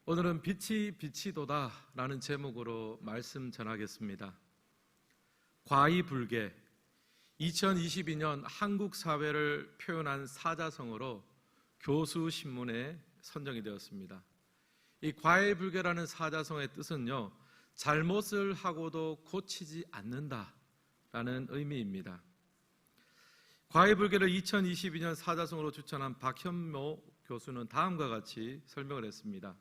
오늘은 빛이 빛이도다 라는 제목으로 말씀 전하겠습니다. 과의불개, 2022년 한국 사회를 표현한 사자성어로 교수신문에 선정이 되었습니다. 이 과의불개라는 사자성어의 뜻은요, 잘못을 하고도 고치지 않는다 라는 의미입니다. 과의불개를 2022년 사자성어로 추천한 박현모 교수는 다음과 같이 설명을 했습니다.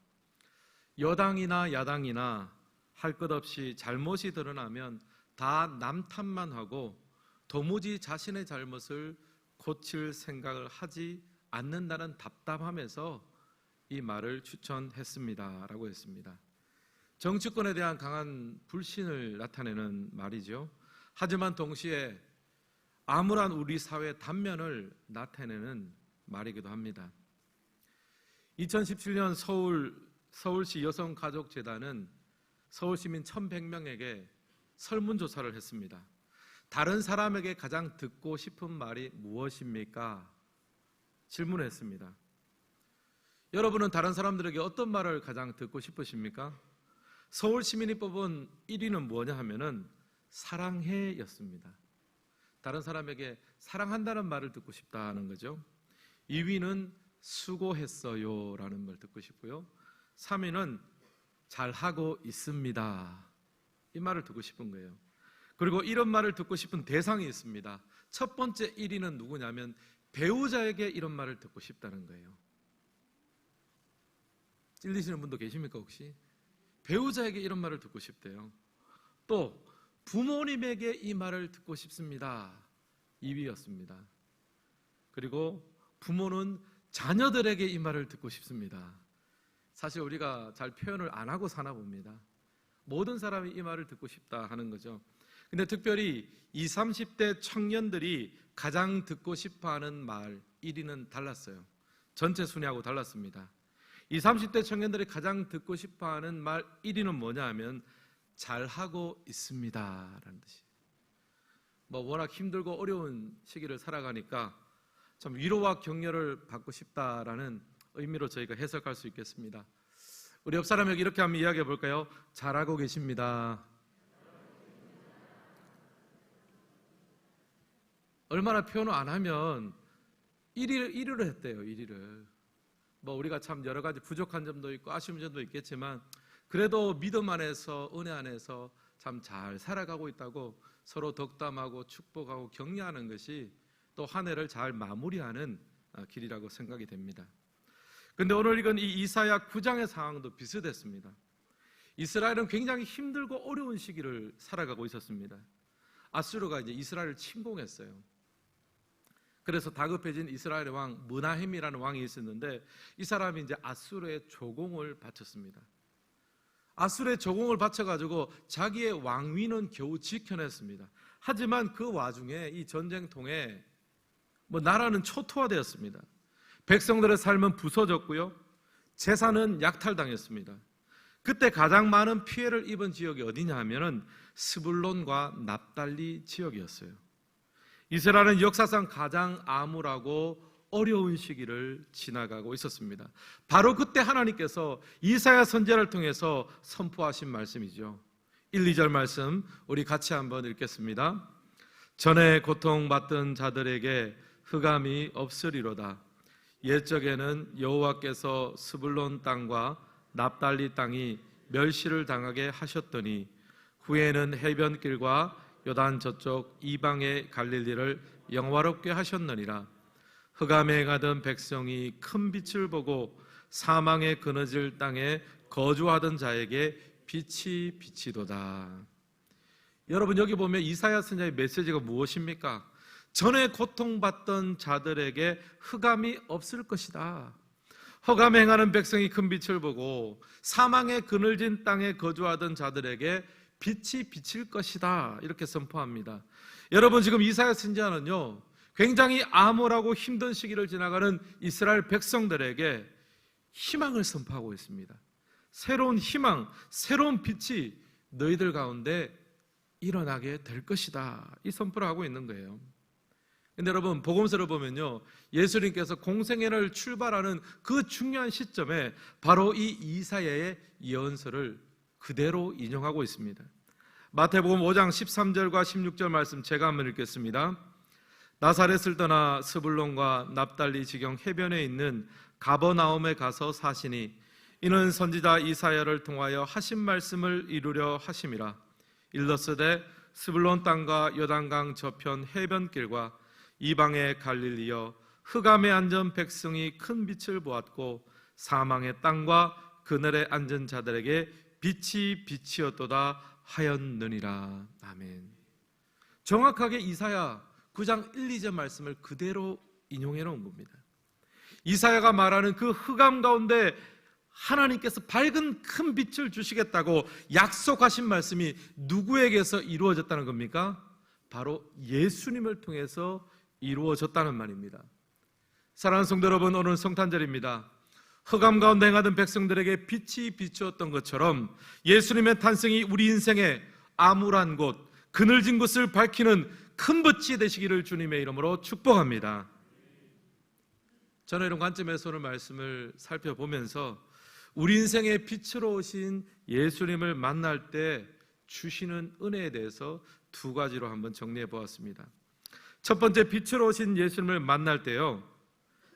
여당이나 야당이나 할 것 없이 잘못이 드러나면 다 남 탓만 하고 도무지 자신의 잘못을 고칠 생각을 하지 않는다는 답답함에서 이 말을 추천했습니다 라고 했습니다. 정치권에 대한 강한 불신을 나타내는 말이죠. 하지만 동시에 암울한 우리 사회의 단면을 나타내는 말이기도 합니다. 2017년 서울시 여성가족재단은 서울시민 1,100명에게 설문조사를 했습니다. 다른 사람에게 가장 듣고 싶은 말이 무엇입니까? 질문을 했습니다. 여러분은 다른 사람들에게 어떤 말을 가장 듣고 싶으십니까? 서울시민이 뽑은 1위는 뭐냐 하면은 사랑해 였습니다. 다른 사람에게 사랑한다는 말을 듣고 싶다는 거죠. 2위는 수고했어요 라는 말 듣고 싶고요. 3위는 잘하고 있습니다, 이 말을 듣고 싶은 거예요. 그리고 이런 말을 듣고 싶은 대상이 있습니다. 첫 번째 1위는 누구냐면 배우자에게 이런 말을 듣고 싶다는 거예요. 찔리시는 분도 계십니까 혹시? 배우자에게 이런 말을 듣고 싶대요. 또 부모님에게 이 말을 듣고 싶습니다, 2위였습니다. 그리고 부모는 자녀들에게 이 말을 듣고 싶습니다. 사실 우리가 잘 표현을 안 하고 사나 봅니다. 모든 사람이 이 말을 듣고 싶다 하는 거죠. 근데 특별히 20, 30대 청년들이 가장 듣고 싶어하는 말 1위는 달랐어요. 전체 순위하고 달랐습니다. 20, 30대 청년들이 가장 듣고 싶어하는 말 1위는 뭐냐 하면 잘하고 있습니다 라는 뜻이에요. 워낙 힘들고 어려운 시기를 살아가니까 참 위로와 격려를 받고 싶다라는 의미로 저희가 해석할 수 있겠습니다. 우리 옆 사람에게 이렇게 한번 이야기해 볼까요? 잘하고 계십니다. 얼마나 표현을 안 하면 1위를 했대요. 1위를. 우리가 참 여러 가지 부족한 점도 있고 아쉬운 점도 있겠지만 그래도 믿음 안에서 은혜 안에서 참 잘 살아가고 있다고 서로 덕담하고 축복하고 격려하는 것이 또 한 해를 잘 마무리하는 길이라고 생각이 됩니다. 그런데 오늘 읽은 이 이사야 9장의 상황도 비슷했습니다. 이스라엘은 굉장히 힘들고 어려운 시기를 살아가고 있었습니다. 아수르가 이제 이스라엘을 침공했어요. 그래서 다급해진 이스라엘의 왕 므나헴이라는 왕이 있었는데 이 사람이 이제 아수르의 조공을 바쳤습니다. 아수르의 조공을 바쳐가지고 자기의 왕위는 겨우 지켜냈습니다. 하지만 그 와중에 이 전쟁통에 나라는 초토화되었습니다. 백성들의 삶은 부서졌고요, 재산은 약탈당했습니다. 그때 가장 많은 피해를 입은 지역이 어디냐 하면은 스불론과 납달리 지역이었어요. 이스라엘은 역사상 가장 암울하고 어려운 시기를 지나가고 있었습니다. 바로 그때 하나님께서 이사야 선지자를 통해서 선포하신 말씀이죠. 1, 2절 말씀 우리 같이 한번 읽겠습니다. 전에 고통받던 자들에게 흑암이 없으리로다. 옛적에는 여호와께서 스불론 땅과 납달리 땅이 멸시를 당하게 하셨더니 후에는 해변길과 요단 저쪽 이방의 갈릴리를 영화롭게 하셨느니라. 흑암에 가던 백성이 큰 빛을 보고 사망의 그늘질 땅에 거주하던 자에게 빛이 비치도다. 여러분, 여기 보면 이사야 선지자의 메시지가 무엇입니까? 전에 고통받던 자들에게 흑암이 없을 것이다. 흑암에 행하는 백성이 큰 빛을 보고 사망의 그늘진 땅에 거주하던 자들에게 빛이 비칠 것이다, 이렇게 선포합니다. 여러분, 지금 이사야 선지자는요, 굉장히 암울하고 힘든 시기를 지나가는 이스라엘 백성들에게 희망을 선포하고 있습니다. 새로운 희망, 새로운 빛이 너희들 가운데 일어나게 될 것이다, 이 선포를 하고 있는 거예요. 근데 여러분, 복음서를 보면요, 예수님께서 공생애를 출발하는 그 중요한 시점에 바로 이 이사야의 예언서를 그대로 인용하고 있습니다. 마태복음 5장 13절과 16절 말씀 제가 한번 읽겠습니다. 나사렛을 떠나 스불론과 납달리 지경 해변에 있는 가버나움에 가서 사시니 이는 선지자 이사야를 통하여 하신 말씀을 이루려 하심이라. 일러스되 스불론 땅과 요단강 저편 해변길과 이방의 갈릴리여, 흑암에 앉은 백성이 큰 빛을 보았고 사망의 땅과 그늘에 앉은 자들에게 빛이 빛이었도다 하였느니라. 아멘. 정확하게 이사야 9장 1, 2절 말씀을 그대로 인용해 놓은 겁니다. 이사야가 말하는 그 흑암 가운데 하나님께서 밝은 큰 빛을 주시겠다고 약속하신 말씀이 누구에게서 이루어졌다는 겁니까? 바로 예수님을 통해서 이루어졌다는 말입니다. 사랑하는 성도 여러분, 오늘 성탄절입니다. 흑암 가운데 행하던 백성들에게 빛이 비추었던 것처럼 예수님의 탄생이 우리 인생의 암울한 곳, 그늘진 곳을 밝히는 큰 빛이 되시기를 주님의 이름으로 축복합니다. 저는 이런 관점에서 오늘 말씀을 살펴보면서 우리 인생의 빛으로 오신 예수님을 만날 때 주시는 은혜에 대해서 두 가지로 한번 정리해 보았습니다. 첫 번째, 빛으로 오신 예수님을 만날 때요,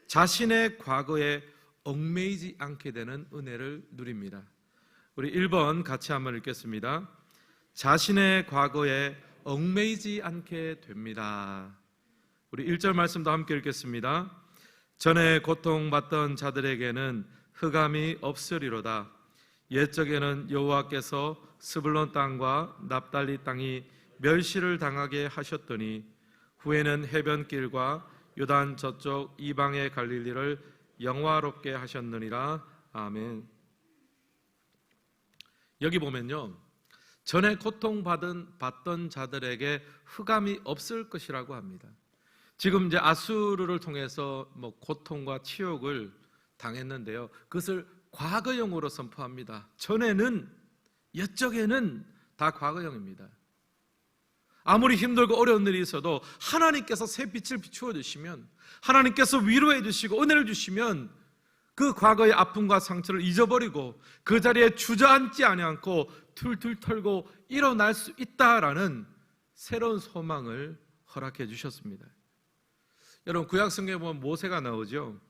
자신의 과거에 얽매이지 않게 되는 은혜를 누립니다. 우리 1번 같이 한번 읽겠습니다. 자신의 과거에 얽매이지 않게 됩니다. 우리 1절 말씀도 함께 읽겠습니다. 전에 고통받던 자들에게는 흑암이 없으리로다. 옛적에는 여호와께서 스불론 땅과 납달리 땅이 멸시를 당하게 하셨더니 후에는 해변길과 요단 저쪽 이방의 갈릴리를 영화롭게 하셨느니라. 아멘. 여기 보면요, 전에 고통받던 자들에게 흑암이 없을 것이라고 합니다. 지금 이제 아수르를 통해서 고통과 치욕을 당했는데요, 그것을 과거형으로 선포합니다. 전에는, 옛적에는 다 과거형입니다. 아무리 힘들고 어려운 일이 있어도 하나님께서 새 빛을 비추어 주시면, 하나님께서 위로해 주시고 은혜를 주시면 그 과거의 아픔과 상처를 잊어버리고 그 자리에 주저앉지 않고 툴툴 털고 일어날 수 있다라는 새로운 소망을 허락해 주셨습니다. 여러분, 구약 성경에 보면 모세가 나오죠.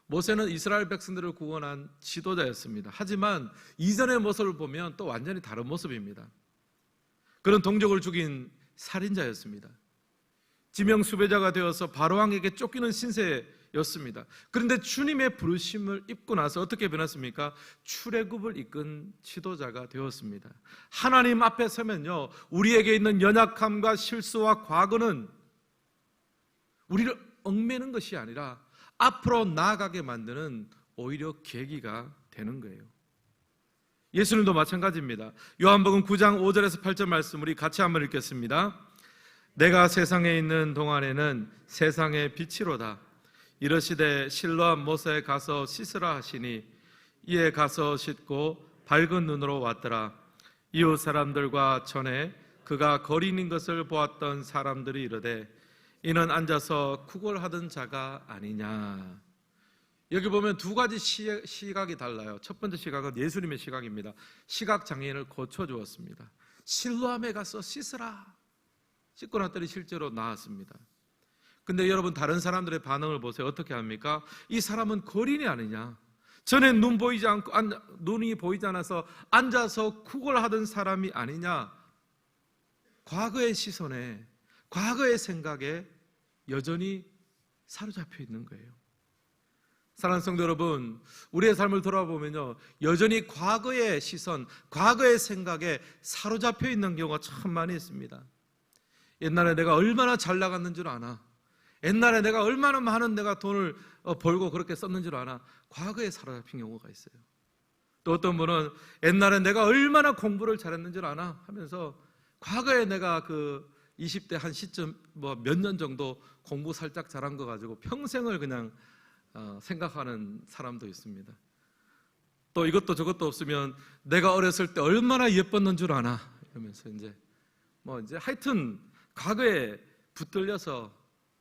모세는 이스라엘 백성들을 구원한 지도자였습니다. 하지만 이전의 모습을 보면 또 완전히 다른 모습입니다. 그런 동족을 죽인 살인자였습니다. 지명 수배자가 되어서 바로왕에게 쫓기는 신세였습니다. 그런데 주님의 부르심을 입고 나서 어떻게 변했습니까? 출애굽을 이끈 지도자가 되었습니다. 하나님 앞에 서면요, 우리에게 있는 연약함과 실수와 과거는 우리를 얽매는 것이 아니라 앞으로 나아가게 만드는 오히려 계기가 되는 거예요. 예수님도 마찬가지입니다. 요한복음 9장 5절에서 8절 말씀 우리 같이 한번 읽겠습니다. 내가 세상에 있는 동안에는 세상의 빛이로다. 이르시되 실로암 못에 가서 씻으라 하시니 이에 가서 씻고 밝은 눈으로 왔더라. 이웃 사람들과 전에 그가 거리는 것을 보았던 사람들이 이르되 이는 앉아서 구걸하던 자가 아니냐. 여기 보면 두 가지 시각이 달라요. 첫 번째 시각은 예수님의 시각입니다. 시각장애인을 고쳐주었습니다. 실로암에 가서 씻으라. 씻고 났더니 실제로 나았습니다. 근데 여러분, 다른 사람들의 반응을 보세요. 어떻게 합니까? 이 사람은 거린이 아니냐. 전에 눈이 보이지 않아서 앉아서 구걸하던 사람이 아니냐. 과거의 시선에, 과거의 생각에 여전히 사로잡혀 있는 거예요. 사랑하는 성도 여러분, 우리의 삶을 돌아보면요, 여전히 과거의 시선, 과거의 생각에 사로잡혀 있는 경우가 참 많이 있습니다. 옛날에 내가 얼마나 잘 나갔는 줄 아나? 옛날에 내가 얼마나 많은 내가 돈을 벌고 그렇게 썼는 줄 아나? 과거에 사로잡힌 경우가 있어요. 또 어떤 분은 옛날에 내가 얼마나 공부를 잘했는 줄 아나? 하면서 과거에 내가 그 20대 한 시점 몇 년 정도 공부 살짝 잘한 거 가지고 평생을 그냥 생각하는 사람도 있습니다. 또 이것도 저것도 없으면 내가 어렸을 때 얼마나 예뻤는 줄 아나? 이러면서 이제 하여튼 과거에 붙들려서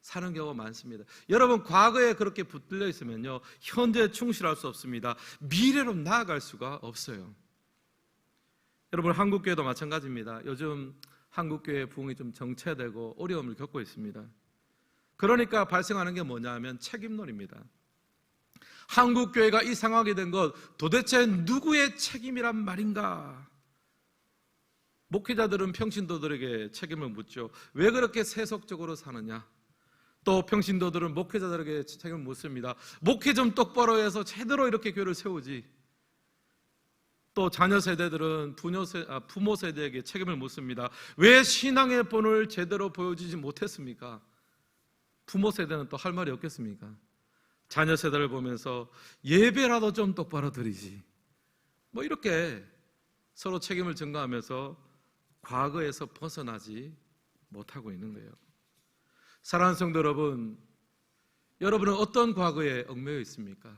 사는 경우가 많습니다. 여러분, 과거에 그렇게 붙들려 있으면요, 현재에 충실할 수 없습니다. 미래로 나아갈 수가 없어요. 여러분, 한국교회도 마찬가지입니다. 요즘 한국교회 부흥이 좀 정체되고 어려움을 겪고 있습니다. 그러니까 발생하는 게 뭐냐 하면 책임론입니다. 한국교회가 이 상황이 된 것 도대체 누구의 책임이란 말인가? 목회자들은 평신도들에게 책임을 묻죠. 왜 그렇게 세속적으로 사느냐? 또 평신도들은 목회자들에게 책임을 묻습니다. 목회 좀 똑바로 해서 제대로 이렇게 교회를 세우지. 또 자녀 세대들은 부모 세대에게 책임을 묻습니다. 왜 신앙의 본을 제대로 보여주지 못했습니까? 부모 세대는 또 할 말이 없겠습니까? 자녀 세대를 보면서 예배라도 좀 똑바로 드리지. 뭐 이렇게 서로 책임을 전가하면서 과거에서 벗어나지 못하고 있는 거예요. 사랑하는 성도 여러분, 여러분은 어떤 과거에 얽매여 있습니까?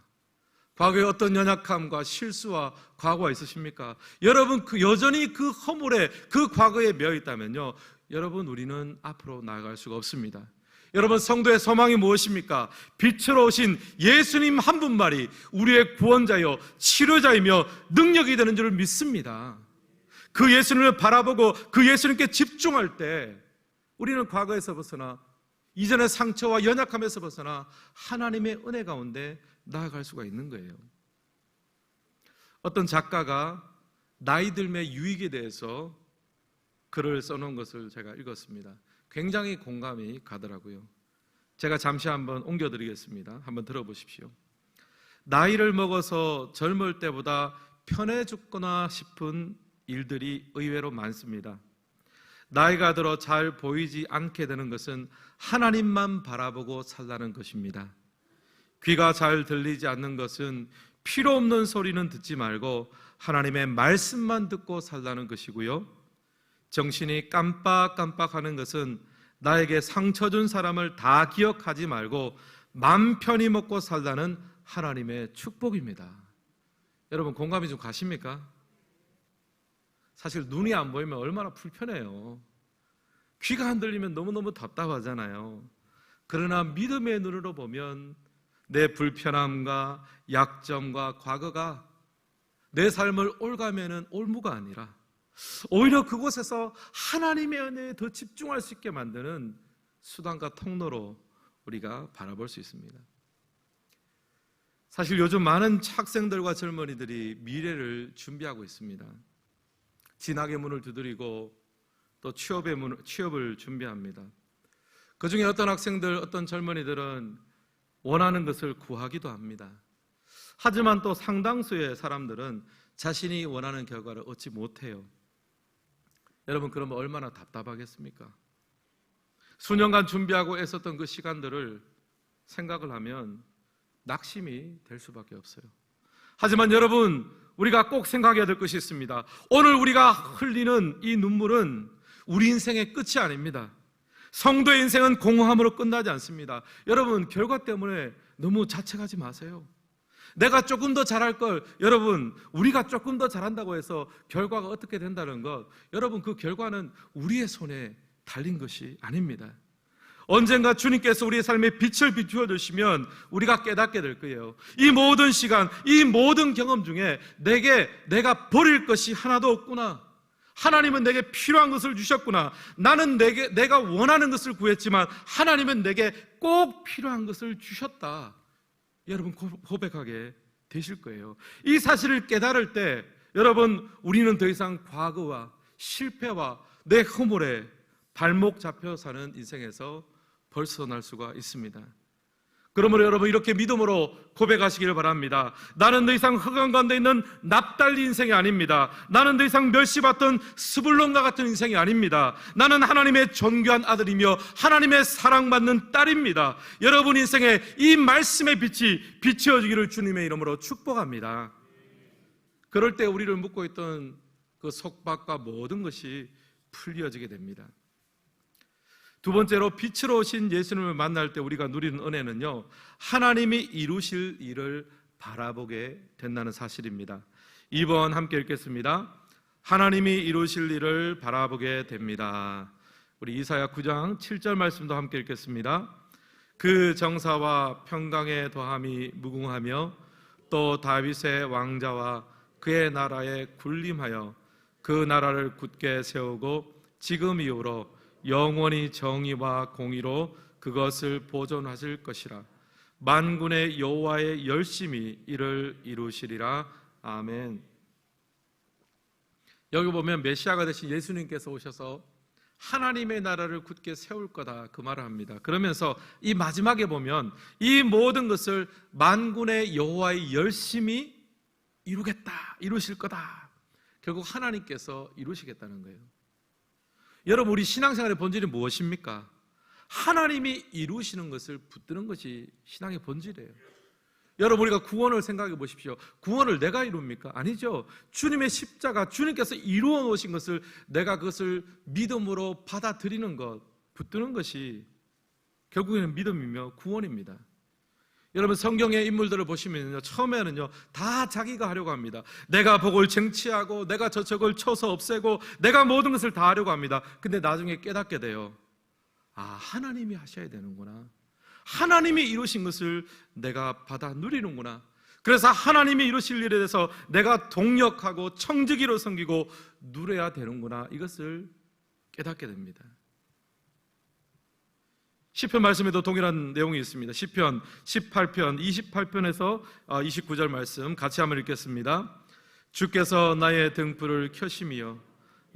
과거에 어떤 연약함과 실수와 과거가 있으십니까? 여러분, 여전히 그 허물에, 그 과거에 매여 있다면요, 여러분, 우리는 앞으로 나아갈 수가 없습니다. 여러분, 성도의 소망이 무엇입니까? 빛으로 오신 예수님 한 분만이 우리의 구원자요 치료자이며 능력이 되는 줄 믿습니다. 그 예수님을 바라보고 그 예수님께 집중할 때 우리는 과거에서 벗어나 이전의 상처와 연약함에서 벗어나 하나님의 은혜 가운데 나아갈 수가 있는 거예요. 어떤 작가가 나이 들매 유익에 대해서 글을 써놓은 것을 제가 읽었습니다. 굉장히 공감이 가더라고요. 제가 잠시 한번 옮겨드리겠습니다. 한번 들어보십시오. 나이를 먹어서 젊을 때보다 편해 죽거나 싶은 일들이 의외로 많습니다. 나이가 들어 잘 보이지 않게 되는 것은 하나님만 바라보고 살라는 것입니다. 귀가 잘 들리지 않는 것은 필요 없는 소리는 듣지 말고 하나님의 말씀만 듣고 살라는 것이고요. 정신이 깜빡깜빡하는 것은 나에게 상처 준 사람을 다 기억하지 말고 맘 편히 먹고 살라는 하나님의 축복입니다. 여러분, 공감이 좀 가십니까? 사실 눈이 안 보이면 얼마나 불편해요. 귀가 안 들리면 너무너무 답답하잖아요. 그러나 믿음의 눈으로 보면 내 불편함과 약점과 과거가 내 삶을 올가매는 올무가 아니라 오히려 그곳에서 하나님의 은혜에 더 집중할 수 있게 만드는 수단과 통로로 우리가 바라볼 수 있습니다. 사실 요즘 많은 학생들과 젊은이들이 미래를 준비하고 있습니다. 진학의 문을 두드리고 또 취업을 준비합니다. 그 중에 어떤 학생들, 어떤 젊은이들은 원하는 것을 구하기도 합니다. 하지만 또 상당수의 사람들은 자신이 원하는 결과를 얻지 못해요. 여러분, 그러면 얼마나 답답하겠습니까? 수년간 준비하고 애썼던 그 시간들을 생각을 하면 낙심이 될 수밖에 없어요. 하지만 여러분, 우리가 꼭 생각해야 될 것이 있습니다. 오늘 우리가 흘리는 이 눈물은 우리 인생의 끝이 아닙니다. 성도의 인생은 공허함으로 끝나지 않습니다. 여러분, 결과 때문에 너무 자책하지 마세요. 내가 조금 더 잘할 걸, 여러분, 우리가 조금 더 잘한다고 해서 결과가 어떻게 된다는 것, 여러분, 그 결과는 우리의 손에 달린 것이 아닙니다. 언젠가 주님께서 우리의 삶에 빛을 비추어 주시면 우리가 깨닫게 될 거예요. 이 모든 시간, 이 모든 경험 중에 내가 버릴 것이 하나도 없구나. 하나님은 내게 필요한 것을 주셨구나. 나는 내가 원하는 것을 구했지만 하나님은 내게 꼭 필요한 것을 주셨다. 여러분, 고백하게 되실 거예요. 이 사실을 깨달을 때 여러분, 우리는 더 이상 과거와 실패와 내 허물에 발목 잡혀 사는 인생에서 벗어날 수가 있습니다. 그러므로 여러분, 이렇게 믿음으로 고백하시기를 바랍니다. 나는 더 이상 흑암 가운데 있는 납달리 인생이 아닙니다. 나는 더 이상 멸시받던 스불론과 같은 인생이 아닙니다. 나는 하나님의 존귀한 아들이며 하나님의 사랑받는 딸입니다. 여러분 인생에 이 말씀의 빛이 비추어지기를 주님의 이름으로 축복합니다. 그럴 때 우리를 묶고 있던 그 속박과 모든 것이 풀려지게 됩니다. 두 번째로, 빛으로 오신 예수님을 만날 때 우리가 누리는 은혜는요, 하나님이 이루실 일을 바라보게 된다는 사실입니다. 2번 함께 읽겠습니다. 하나님이 이루실 일을 바라보게 됩니다. 우리 이사야 9장 7절 말씀도 함께 읽겠습니다. 그 정사와 평강의 더함이 무궁하며 또 다윗의 왕자와 그의 나라에 군림하여 그 나라를 굳게 세우고 지금 이후로 영원히 정의와 공의로 그것을 보존하실 것이라. 만군의 여호와의 열심히 이를 이루시리라. 아멘. 여기 보면 메시아가 되신 예수님께서 오셔서 하나님의 나라를 굳게 세울 거다, 그 말을 합니다. 그러면서 이 마지막에 보면 이 모든 것을 만군의 여호와의 열심히 이루겠다, 이루실 거다. 결국 하나님께서 이루시겠다는 거예요. 여러분, 우리 신앙생활의 본질이 무엇입니까? 하나님이 이루시는 것을 붙드는 것이 신앙의 본질이에요. 여러분, 우리가 구원을 생각해 보십시오. 구원을 내가 이룹니까? 아니죠. 주님의 십자가, 주님께서 이루어 놓으신 것을 내가 그것을 믿음으로 받아들이는 것, 붙드는 것이 결국에는 믿음이며 구원입니다. 여러분, 성경의 인물들을 보시면요, 처음에는요 다 자기가 하려고 합니다. 내가 복을 쟁취하고 내가 저적을 쳐서 없애고 내가 모든 것을 다 하려고 합니다. 근데 나중에 깨닫게 돼요. 아, 하나님이 하셔야 되는구나. 하나님이 이루신 것을 내가 받아 누리는구나. 그래서 하나님이 이루실 일에 대해서 내가 동력하고 청지기로 섬기고 누려야 되는구나. 이것을 깨닫게 됩니다. 시편 말씀에도 동일한 내용이 있습니다. 시편 18편 28편에서 29절 말씀 같이 한번 읽겠습니다. 주께서 나의 등불을 켜시며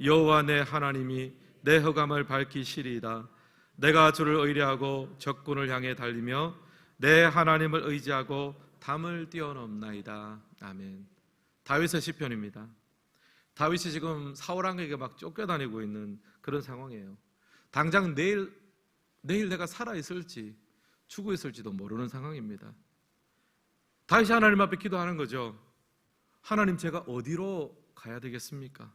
여호와 내 하나님이 내 흑암을 밝히시리이다. 내가 주를 의뢰하고 적군을 향해 달리며 내 하나님을 의지하고 담을 뛰어넘나이다. 아멘. 다윗의 시편입니다. 다윗이 지금 사울왕에게 막 쫓겨다니고 있는 그런 상황이에요. 당장 내일 내가 살아있을지 죽어 있을지도 모르는 상황입니다. 다윗이 하나님 앞에 기도하는 거죠. 하나님, 제가 어디로 가야 되겠습니까?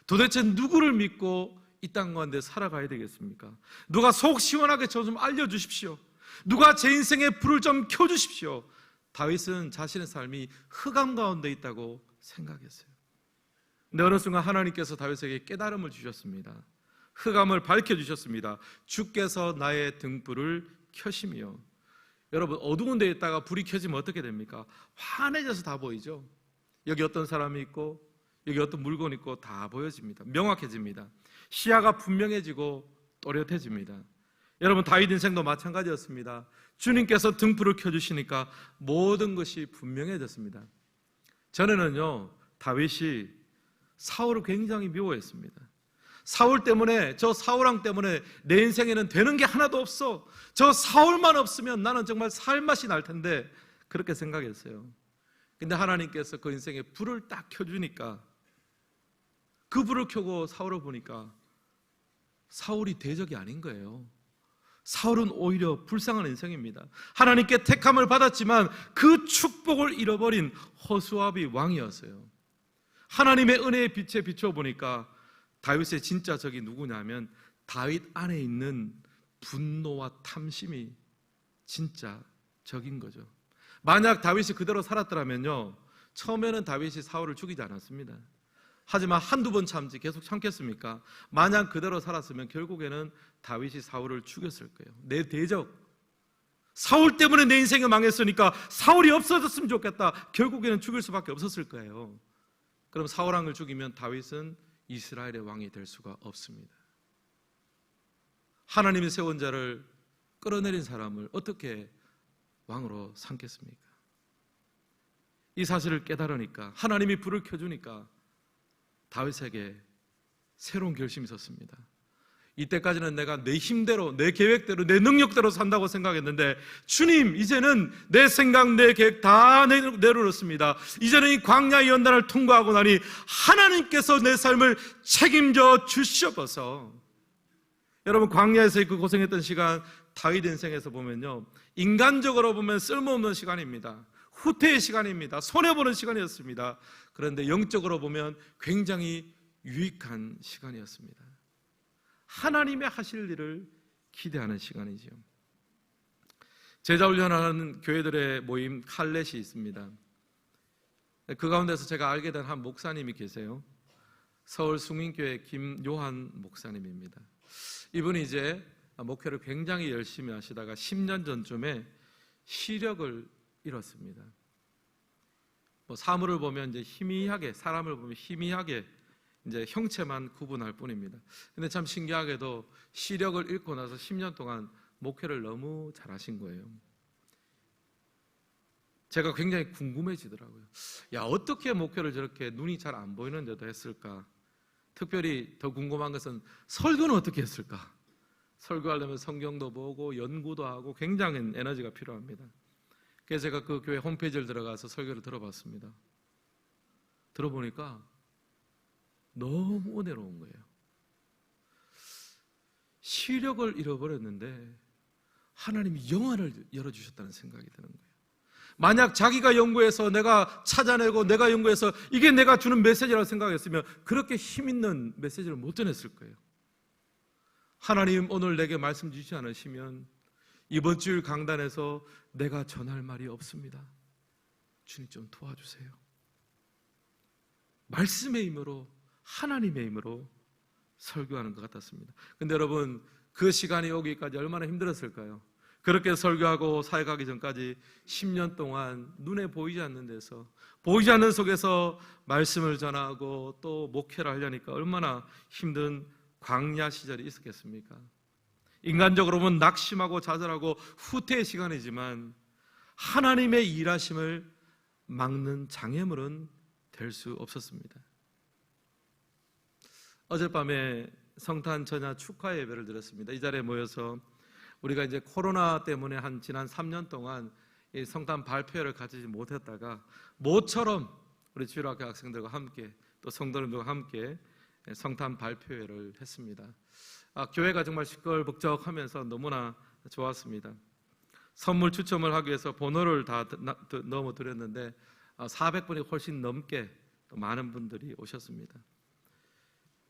도대체 누구를 믿고 이 땅 가운데 살아가야 되겠습니까? 누가 속 시원하게 저 좀 알려주십시오. 누가 제 인생에 불을 좀 켜주십시오. 다윗은 자신의 삶이 흑암 가운데 있다고 생각했어요. 근데 어느 순간 하나님께서 다윗에게 깨달음을 주셨습니다. 흑암을 밝혀주셨습니다. 주께서 나의 등불을 켜시며. 여러분, 어두운 데에 있다가 불이 켜지면 어떻게 됩니까? 환해져서 다 보이죠. 여기 어떤 사람이 있고 여기 어떤 물건이 있고 다 보여집니다. 명확해집니다. 시야가 분명해지고 또렷해집니다. 여러분, 다윗 인생도 마찬가지였습니다. 주님께서 등불을 켜주시니까 모든 것이 분명해졌습니다. 전에는요 다윗이 사울을 굉장히 미워했습니다. 사울 때문에, 저 사울왕 때문에 내 인생에는 되는 게 하나도 없어. 저 사울만 없으면 나는 정말 살맛이 날 텐데, 그렇게 생각했어요. 근데 하나님께서 그 인생에 불을 딱 켜주니까, 그 불을 켜고 사울을 보니까 사울이 대적이 아닌 거예요. 사울은 오히려 불쌍한 인생입니다. 하나님께 택함을 받았지만 그 축복을 잃어버린 허수아비 왕이었어요. 하나님의 은혜의 빛에 비춰보니까 다윗의 진짜 적이 누구냐면 다윗 안에 있는 분노와 탐심이 진짜 적인 거죠. 만약 다윗이 그대로 살았더라면요, 처음에는 다윗이 사울을 죽이지 않았습니다. 하지만 한두 번 참지 계속 참겠습니까? 만약 그대로 살았으면 결국에는 다윗이 사울을 죽였을 거예요. 내 대적, 사울 때문에 내 인생이 망했으니까 사울이 없어졌으면 좋겠다, 결국에는 죽일 수밖에 없었을 거예요. 그럼 사울 왕을 죽이면 다윗은 이스라엘의 왕이 될 수가 없습니다. 하나님이 세운 자를 끌어내린 사람을 어떻게 왕으로 삼겠습니까? 이 사실을 깨달으니까, 하나님이 불을 켜주니까 다윗에게 새로운 결심이 있었습니다. 이때까지는 내가 내 힘대로, 내 계획대로, 내 능력대로 산다고 생각했는데, 주님, 이제는 내 생각, 내 계획 다 내려놓습니다. 이제는 이 광야의 연단을 통과하고 나니 하나님께서 내 삶을 책임져 주시옵소서. 여러분, 광야에서 그 고생했던 시간, 다윗 인생에서 보면요, 인간적으로 보면 쓸모없는 시간입니다. 후퇴의 시간입니다. 손해보는 시간이었습니다. 그런데 영적으로 보면 굉장히 유익한 시간이었습니다. 하나님의 하실 일을 기대하는 시간이죠. 제자 훈련하는 교회들의 모임 칼렛이 있습니다. 그 가운데서 제가 알게 된 한 목사님이 계세요. 서울 숭인교회 김요한 목사님입니다. 이분이 이제 목회를 굉장히 열심히 하시다가 10년 전쯤에 시력을 잃었습니다. 사물을 보면 이제 희미하게, 사람을 보면 희미하게 이제 형체만 구분할 뿐입니다. 근데 참 신기하게도 시력을 잃고 나서 10년 동안 목회를 너무 잘하신 거예요. 제가 굉장히 궁금해지더라고요. 야, 어떻게 목회를 저렇게 눈이 잘 안 보이는데도 했을까? 특별히 더 궁금한 것은 설교는 어떻게 했을까? 설교하려면 성경도 보고 연구도 하고 굉장히 에너지가 필요합니다. 그래서 제가 그 교회 홈페이지를 들어가서 설교를 들어봤습니다. 들어보니까 너무 은혜로운 거예요. 시력을 잃어버렸는데 하나님이 영안을 열어주셨다는 생각이 드는 거예요. 만약 자기가 연구해서 내가 찾아내고 내가 연구해서 이게 내가 주는 메시지라고 생각했으면 그렇게 힘있는 메시지를 못 전했을 거예요. 하나님 오늘 내게 말씀 주시지 않으시면 이번 주일 강단에서 내가 전할 말이 없습니다. 주님 좀 도와주세요. 말씀의 힘으로, 하나님의 힘으로 설교하는 것 같았습니다. 근데 여러분, 그 시간이 오기까지 얼마나 힘들었을까요? 그렇게 설교하고 사역하기 전까지 10년 동안 눈에 보이지 않는 데서, 보이지 않는 속에서 말씀을 전하고 또 목회를 하려니까 얼마나 힘든 광야 시절이 있었겠습니까? 인간적으로 보면 낙심하고 좌절하고 후퇴의 시간이지만 하나님의 일하심을 막는 장애물은 될 수 없었습니다. 어젯밤에 성탄 전야 축하 예배를 드렸습니다. 이 자리에 모여서 우리가 이제 코로나 때문에 지난 3년 동안 이 성탄 발표회를 가지지 못했다가 모처럼 우리 주일학교 학생들과 함께 또 성도님들과 함께 성탄 발표회를 했습니다. 교회가 정말 시끌벅적하면서 너무나 좋았습니다. 선물 추첨을 하기 위해서 번호를 다 넣어드렸는데 400분이 훨씬 넘게 또 많은 분들이 오셨습니다.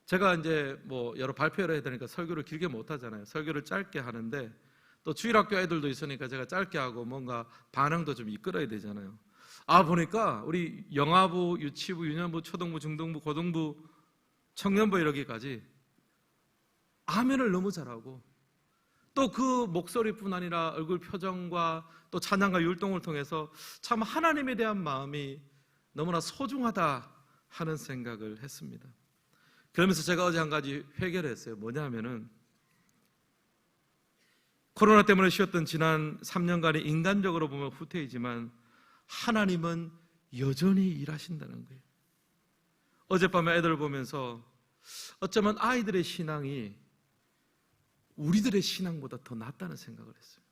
제가 이제 여러 발표를 해야 되니까 설교를 길게 못 하잖아요. 설교를 짧게 하는데 또 주일학교 애들도 있으니까 제가 짧게 하고 뭔가 반응도 좀 이끌어야 되잖아요. 보니까 우리 영아부, 유치부, 유년부, 초등부, 중등부, 고등부, 청년부 이러기까지 아멘을 너무 잘하고 또 그 목소리뿐 아니라 얼굴 표정과 또 찬양과 율동을 통해서 참 하나님에 대한 마음이 너무나 소중하다 하는 생각을 했습니다. 그러면서 제가 어제 한 가지 회개를 했어요. 뭐냐면은 코로나 때문에 쉬었던 지난 3년간이 인간적으로 보면 후퇴이지만 하나님은 여전히 일하신다는 거예요. 어젯밤에 애들을 보면서 어쩌면 아이들의 신앙이 우리들의 신앙보다 더 낫다는 생각을 했어요.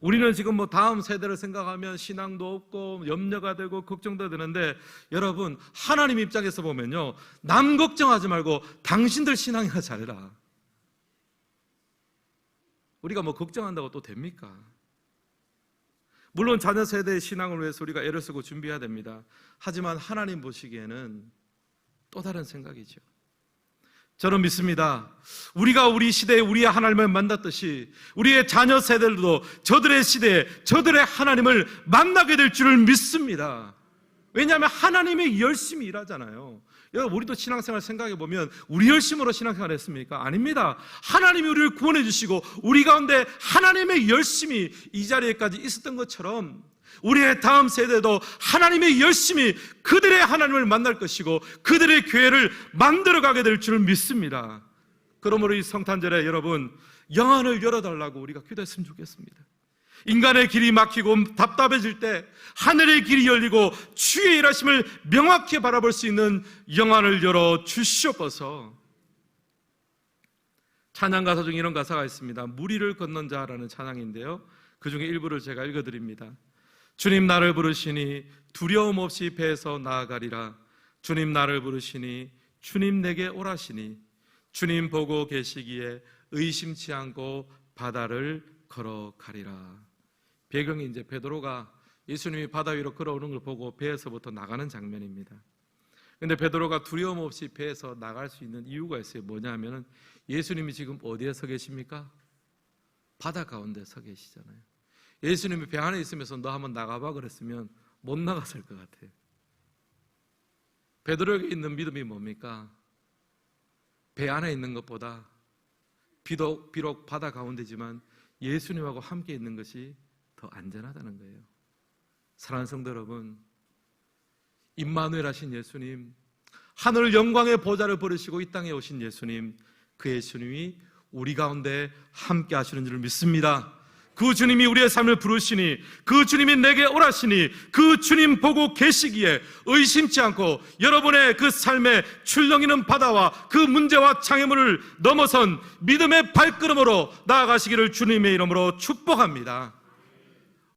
우리는 지금 다음 세대를 생각하면 신앙도 없고 염려가 되고 걱정도 되는데 여러분, 하나님 입장에서 보면요, 남 걱정하지 말고 당신들 신앙이나 잘해라. 우리가 걱정한다고 또 됩니까? 물론 자녀 세대의 신앙을 위해서 우리가 애를 쓰고 준비해야 됩니다. 하지만 하나님 보시기에는 또 다른 생각이죠. 저는 믿습니다. 우리가 우리 시대에 우리의 하나님을 만났듯이 우리의 자녀 세대들도 저들의 시대에 저들의 하나님을 만나게 될 줄을 믿습니다. 왜냐하면 하나님이 열심히 일하잖아요. 여러분, 우리도 신앙생활 생각해 보면 우리 열심으로 신앙생활 했습니까? 아닙니다. 하나님이 우리를 구원해 주시고 우리 가운데 하나님의 열심이 이 자리에까지 있었던 것처럼 우리의 다음 세대도 하나님의 열심히 그들의 하나님을 만날 것이고 그들의 교회를 만들어가게 될 줄 믿습니다. 그러므로 이 성탄절에 여러분, 영안을 열어달라고 우리가 기도했으면 좋겠습니다. 인간의 길이 막히고 답답해질 때 하늘의 길이 열리고 주의 일하심을 명확히 바라볼 수 있는 영안을 열어 주시옵소서. 찬양 가사 중에 이런 가사가 있습니다. 무리를 건넌 자라는 찬양인데요, 그 중에 일부를 제가 읽어드립니다. 주님 나를 부르시니 두려움 없이 배에서 나아가리라. 주님 나를 부르시니 주님 내게 오라시니 주님 보고 계시기에 의심치 않고 바다를 걸어가리라. 배경이 이제 베드로가 예수님이 바다 위로 걸어오는 걸 보고 배에서부터 나가는 장면입니다. 그런데 베드로가 두려움 없이 배에서 나갈 수 있는 이유가 있어요. 뭐냐면은 예수님이 지금 어디에 서 계십니까? 바다 가운데 서 계시잖아요. 예수님이 배 안에 있으면서 너 한번 나가봐 그랬으면 못 나갔을 것 같아요. 베드로에게 있는 믿음이 뭡니까? 배 안에 있는 것보다 비록 바다 가운데지만 예수님하고 함께 있는 것이 더 안전하다는 거예요. 사랑하는 성도 여러분, 임마누엘 하신 예수님, 하늘 영광의 보좌를 버리시고 이 땅에 오신 예수님, 그 예수님이 우리 가운데 함께 하시는 줄 믿습니다. 그 주님이 우리의 삶을 부르시니, 그 주님이 내게 오라시니, 그 주님 보고 계시기에 의심치 않고 여러분의 그 삶에 출렁이는 바다와 그 문제와 장애물을 넘어선 믿음의 발걸음으로 나아가시기를 주님의 이름으로 축복합니다.